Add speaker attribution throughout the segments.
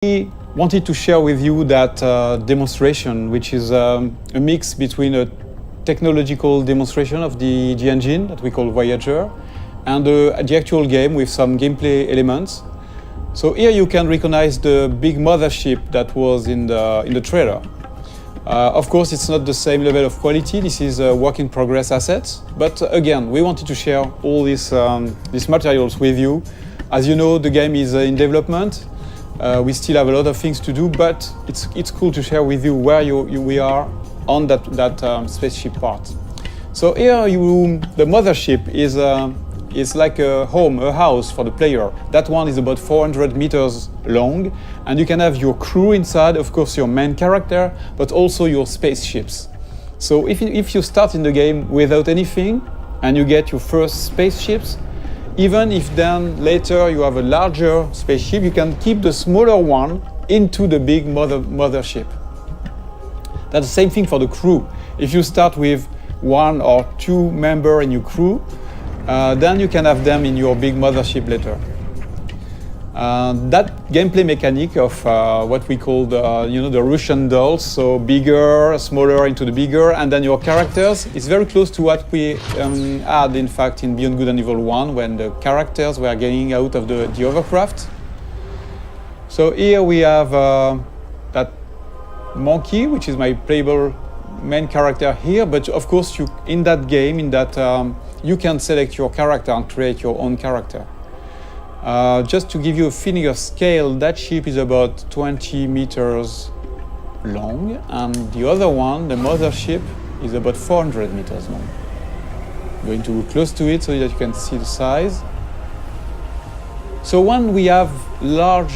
Speaker 1: We wanted to share with you that demonstration, which is a mix between a technological demonstration of the engine that we call Voyager and the actual game with some gameplay elements. So here you can recognize the big mothership that was in the trailer. Of course, it's not the same level of quality. This is a work in progress assets. But again, we wanted to share all these materials with you. As you know, the game is in development. We still have a lot of things to do, but it's cool to share with you where we are on that spaceship part. So here, the mothership is like a home, a house for the player. That one is about 400 meters long, and you can have your crew inside, of course, your main character, but also your spaceships. So if you start in the game without anything, and you get your first spaceships, even if then later you have a larger spaceship, you can keep the smaller one into the big mothership. That's the same thing for the crew. If you start with one or two members in your crew, then you can have them in your big mothership later. That gameplay mechanic of what we call the Russian dolls, so bigger, smaller into the bigger, and then your characters, is very close to what we had in fact in Beyond Good and Evil 1 when the characters were getting out of the hovercraft. So here we have that monkey, which is my playable main character here, but of course in that game, you can select your character and create your own character. Just to give you a feeling of scale, that ship is about 20 meters long, and the other one, the mothership, is about 400 meters long. I'm going to go close to it so that you can see the size. So when we have large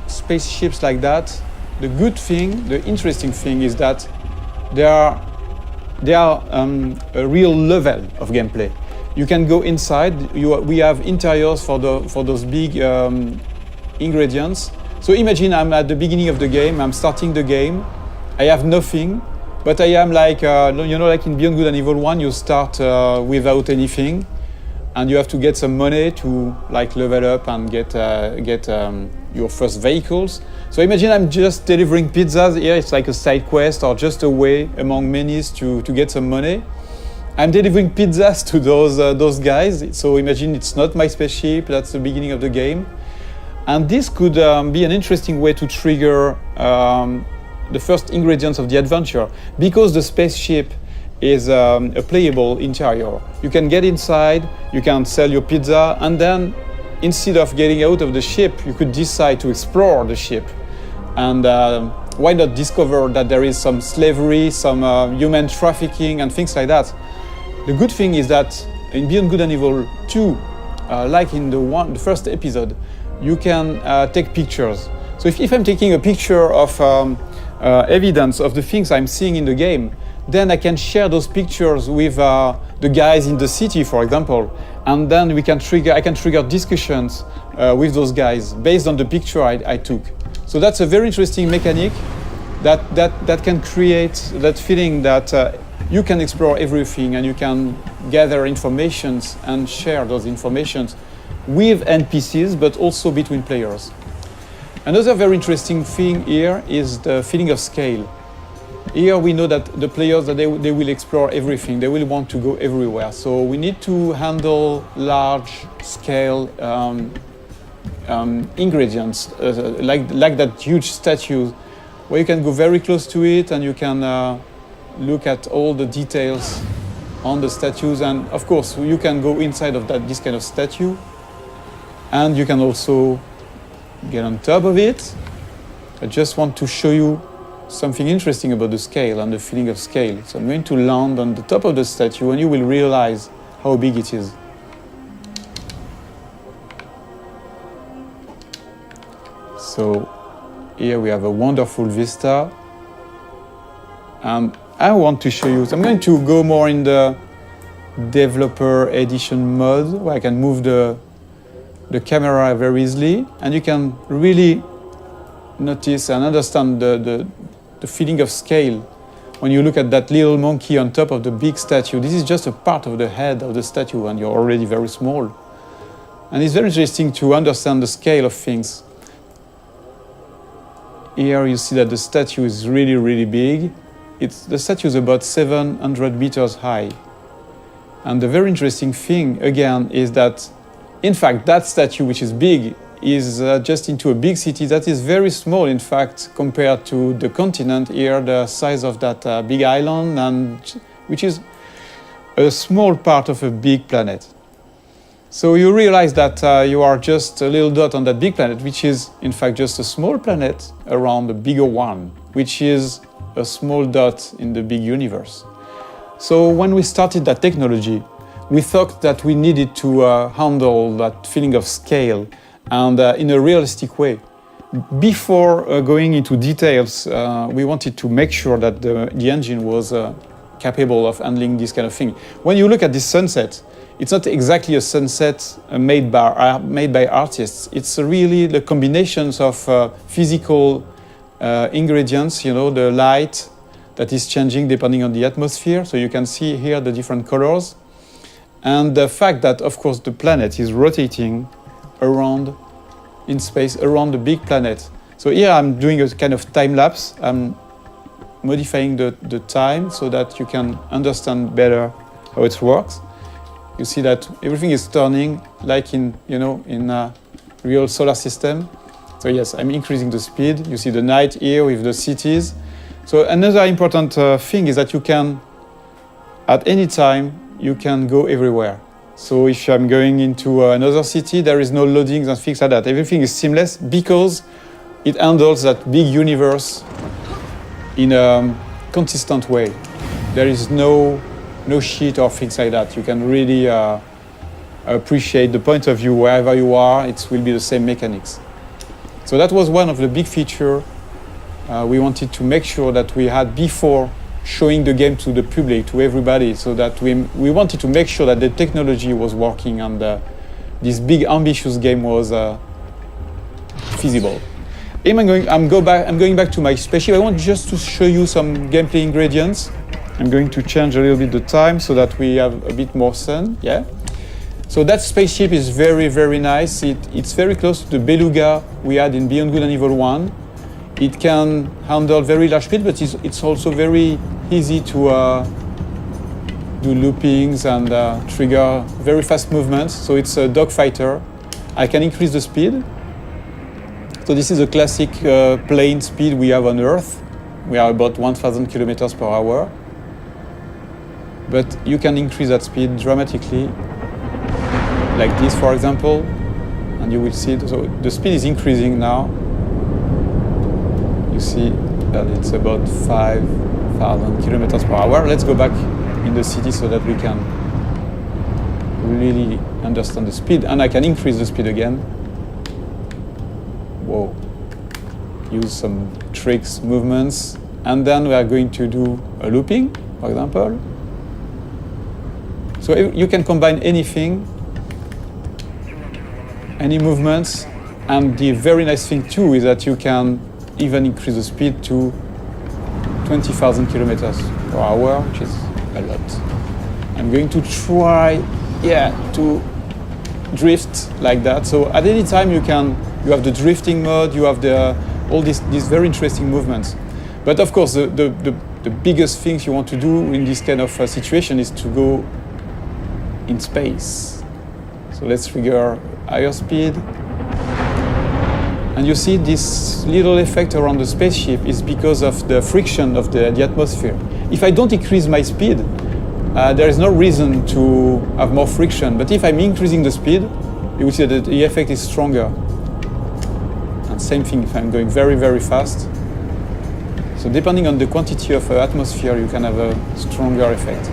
Speaker 1: spaceships like that, the good thing, the interesting thing is that they are a real level of gameplay. You can go inside. We have interiors for those big ingredients. So imagine I'm at the beginning of the game. I'm starting the game. I have nothing, but I am like like in Beyond Good and Evil 1, you start without anything, and you have to get some money to like level up and get your first vehicles. So imagine I'm just delivering pizzas. Here it's like a side quest or just a way among many to get some money. I'm delivering pizzas to those guys. So imagine it's not my spaceship. That's the beginning of the game, and this could be an interesting way to trigger the first ingredients of the adventure, because the spaceship is a playable interior. You can get inside, you can sell your pizza, and then instead of getting out of the ship, you could decide to explore the ship. And why not discover that there is some slavery, some human trafficking and things like that. The good thing is that in Beyond Good and Evil 2, like in the first episode, you can take pictures. So if I'm taking a picture of evidence of the things I'm seeing in the game, then I can share those pictures with the guys in the city, for example, and then I can trigger discussions with those guys based on the picture I took. So that's a very interesting mechanic that can create that feeling that you can explore everything and you can gather informations and share those informations with NPCs, but also between players. Another very interesting thing here is the feeling of scale. Here we know that the players, they will explore everything. They will want to go everywhere. So we need to handle large scale ingredients, like that huge statue, where you can go very close to it and you can look at all the details on the statues. And of course, you can go inside of this kind of statue, and you can also get on top of it. I just want to show you something interesting about the scale and the feeling of scale. So I'm going to land on the top of the statue, and you will realize how big it is. So here we have a wonderful vista, and I want to show you. So I'm going to go more in the developer edition mode, where I can move the camera very easily, and you can really notice and understand the feeling of scale when you look at that little monkey on top of the big statue. This is just a part of the head of the statue, and you're already very small. And it's very interesting to understand the scale of things. Here you see that the statue is really, really big. The statue is about 700 meters high. And the very interesting thing, again, is that, in fact, that statue, which is big, is just into a big city that is very small, in fact, compared to the continent here, the size of that big island, and which is a small part of a big planet. So you realize that you are just a little dot on that big planet, which is in fact just a small planet around a bigger one, which is a small dot in the big universe. So when we started that technology, we thought that we needed to handle that feeling of scale and in a realistic way. Before going into details, we wanted to make sure that the engine was capable of handling this kind of thing. When you look at this sunset, it's not exactly a sunset made by artists. It's really the combinations of physical ingredients, you know, the light that is changing depending on the atmosphere. So you can see here the different colors. And the fact that, of course, the planet is rotating around in space, around the big planet. So here I'm doing a kind of time lapse. I'm modifying the time so that you can understand better how it works. You see that everything is turning like in a real solar system. So yes, I'm increasing the speed. You see the night here with the cities. So another important thing is that you can, at any time, you can go everywhere. So if I'm going into another city, there is no loadings and things like that. Everything is seamless because it handles that big universe in a consistent way. There is no sheet or things like that. You can really appreciate the point of view wherever you are. It will be the same mechanics. So that was one of the big features we wanted to make sure that we had before showing the game to the public, to everybody, so that we wanted to make sure that the technology was working and this big ambitious game was feasible. I'm going back to my spaceship. I want just to show you some gameplay ingredients. I'm going to change a little bit the time so that we have a bit more sun. Yeah. So that spaceship is very, very nice. It's very close to the Beluga we had in Beyond Good and Evil 1. It can handle very large speed, but it's also very easy to do loopings and trigger very fast movements. So it's a dogfighter. I can increase the speed. So this is a classic plane speed we have on Earth. We are about 1,000 kilometers per hour. But you can increase that speed dramatically, like this, for example, and you will see. So the speed is increasing now. You see that it's about 5,000 kilometers per hour. Let's go back in the city so that we can really understand the speed. And I can increase the speed again. Whoa. Use some tricks, movements. And then we are going to do a looping, for example. So you can combine anything, any movements. And the very nice thing too is that you can even increase the speed to 20,000 kilometers per hour, which is a lot. I'm going to try, to drift like that. So at any time you have the drifting mode, you have all these very interesting movements. But of course, the biggest things you want to do in this kind of situation is to go in space. So let's trigger higher speed. And you see this little effect around the spaceship is because of the friction of the atmosphere. If I don't increase my speed, there is no reason to have more friction. But if I'm increasing the speed, you will see that the effect is stronger. And same thing if I'm going very, very fast. So depending on the quantity of atmosphere, you can have a stronger effect.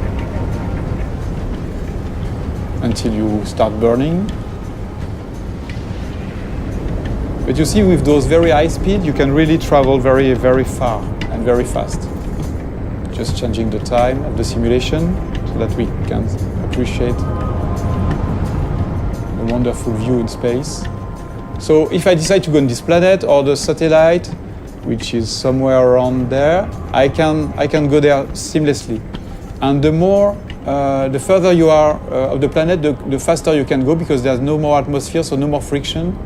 Speaker 1: Until you start burning. But you see, with those very high speed, you can really travel very, very far and very fast. Just changing the time of the simulation so that we can appreciate a wonderful view in space. So if I decide to go on this planet or the satellite, which is somewhere around there, I can go there seamlessly. And the further you are of the planet, the faster you can go because there's no more atmosphere, so no more friction.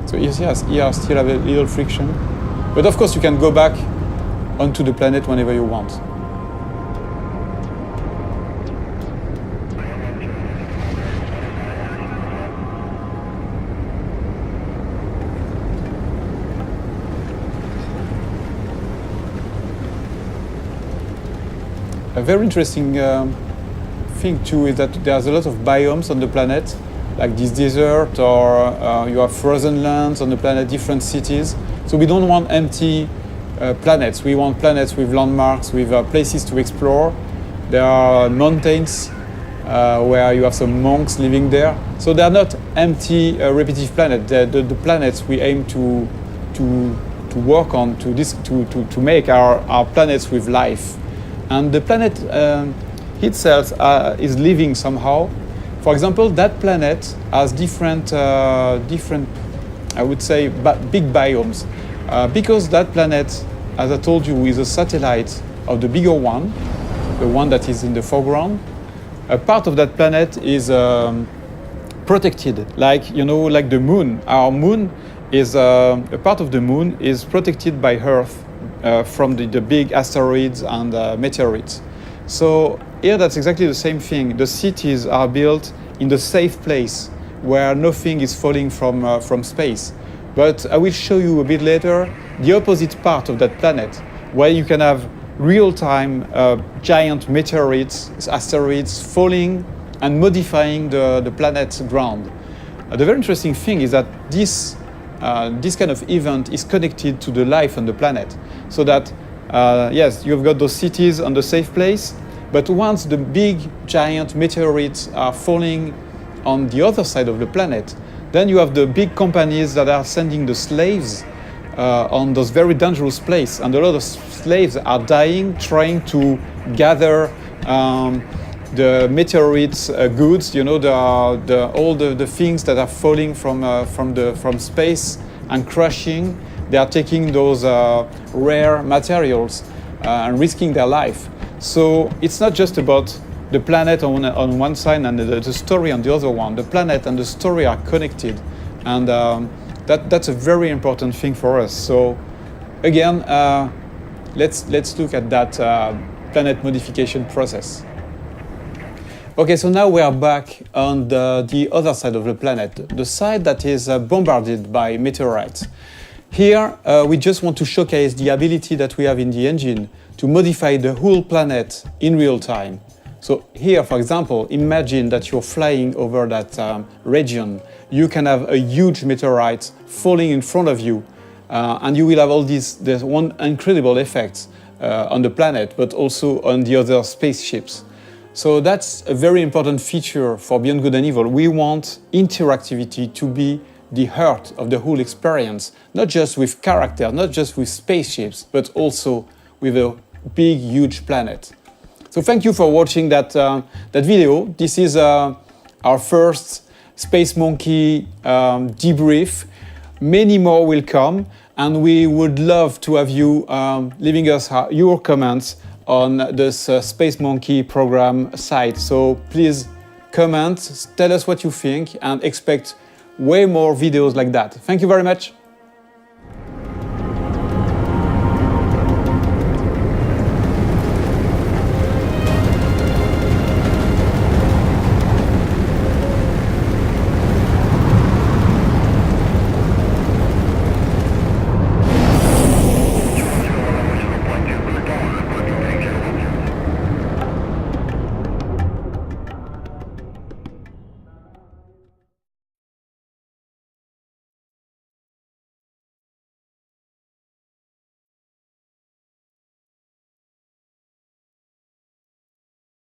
Speaker 1: So here I still have a little friction. But of course, you can go back onto the planet whenever you want. A very interesting thing too is that there's a lot of biomes on the planet, like this desert, or you have frozen lands on the planet, different cities. So we don't want empty planets. We want planets with landmarks, with places to explore. There are mountains where you have some monks living there. So they are not empty, repetitive planets. The planets we aim to work on, to make our planets with life. And the planet itself is living somehow. For example, that planet has different, I would say, big biomes. Because that planet, as I told you, is a satellite of the bigger one, the one that is in the foreground. A part of that planet is protected, like the moon. Our moon is a part of the moon is protected by Earth from the big asteroids and meteorites. So here that's exactly the same thing. The cities are built in the safe place where nothing is falling from space. But I will show you a bit later the opposite part of that planet, where you can have real-time giant meteorites, asteroids falling and modifying the planet's ground. The very interesting thing is that this kind of event is connected to the life on the planet. So that, yes, you've got those cities on the safe place, but once the big giant meteorites are falling on the other side of the planet, then you have the big companies that are sending the slaves on those very dangerous places. And a lot of slaves are dying trying to gather the meteorites goods, all the things that are falling from space and crashing. They are taking those rare materials and risking their life. So it's not just about the planet on one side and the story on the other one. The planet and the story are connected, and that's a very important thing for us. So again, let's look at that planet modification process. Okay, so now we are back on the other side of the planet, the side that is bombarded by meteorites. Here, we just want to showcase the ability that we have in the engine to modify the whole planet in real time. So here, for example, imagine that you're flying over that region. You can have a huge meteorite falling in front of you, and you will have all these one incredible effects on the planet, but also on the other spaceships. So that's a very important feature for Beyond Good and Evil. We want interactivity to be the heart of the whole experience, not just with characters, not just with spaceships, but also with a big, huge planet. So thank you for watching that video. This is our first Space Monkey debrief. Many more will come, and we would love to have you leaving us your comments on this Space Monkey program site. So please comment, tell us what you think, and expect way more videos like that. Thank you very much.